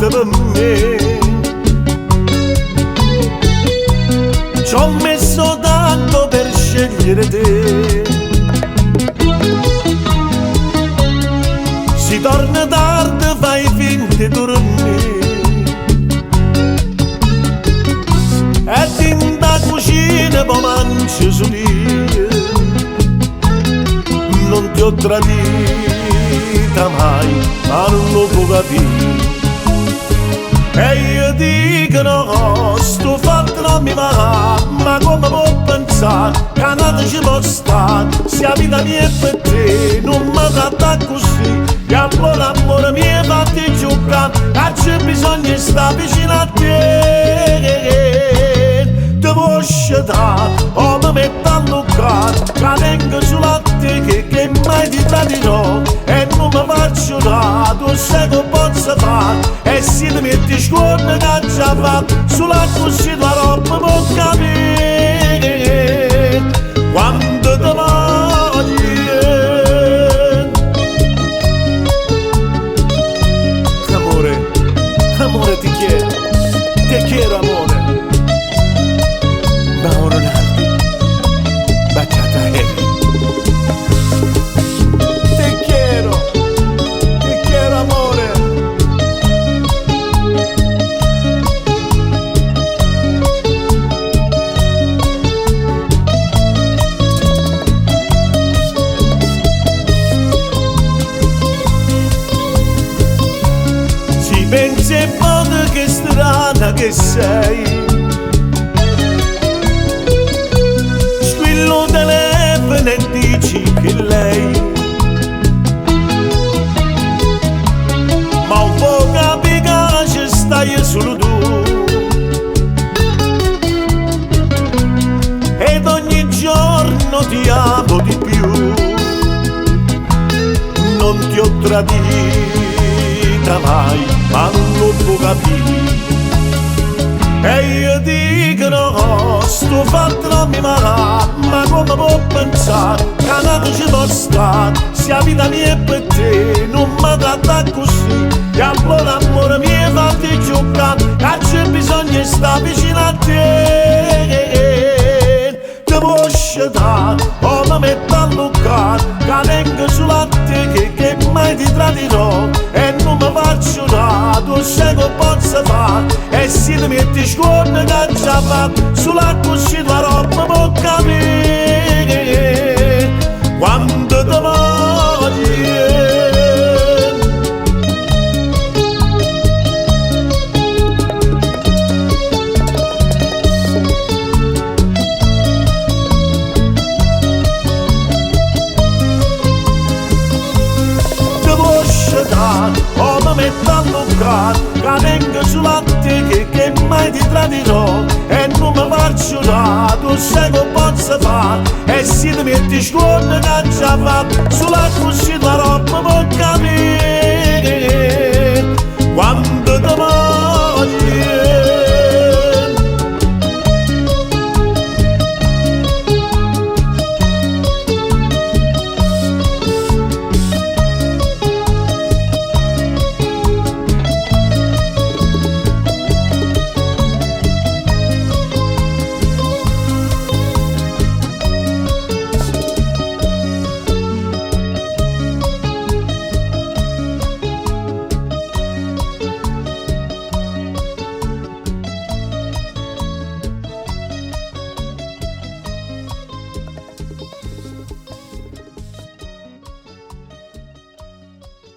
fatta per me. Ci ho messo tanto per scegliere te. Si torna tardi, fai finta di dormire. E in da cucina poi mangi solo io. Non ti ho tradita mai, ma non lo può capire. E io dico no, sto fatto non mi va, ma come può pensare che nata ci può stare? Se la vita mia è per te, non mi tratta così. E allora amore mio fatti giocare, e c'è bisogno di stare vicino a te. Ti può scegliere, o mi metto a luccare, che tengo sulla te che mai ti tradirò. E non mi faccio dare, tu sai che posso fare. E se ti metti scorda che già fatto, sulla così tua roba può capire quando ti voglio. Amore, amore ti chiedo amore. Mauro Nardi, baciata heavy. Te quiero amore. Si pensi e modo che strana che sei. Squillo telefono e dici che lei. Ma un po' capi che ci stai solo tu. Ed ogni giorno ti amo di più. Non ti ho tradita mai, ma non lo può capire. E io dico no, sto fatto non mi va, ma come può pensare che nata ci può stare? Se la vita mia è per te, non mi tratta così. E allora amore mio fatti giocare, che c'è bisogno di stare vicino a te. Ti può scegliere, o mi metto a luccare, che tengo sulla te che mai ti tradirò. E non mi faccio dare, tu sai che posso fare. E se ti metti scorda che già fatto, sulla così tua roba può capire quando ti voglio. O mi metto a luccare, che tengo sulla te che mai ti tradirò. E non mi faccio dare, tu sai che posso fare. E se ti metti scorda che già fatto, sulla così tua roba può capire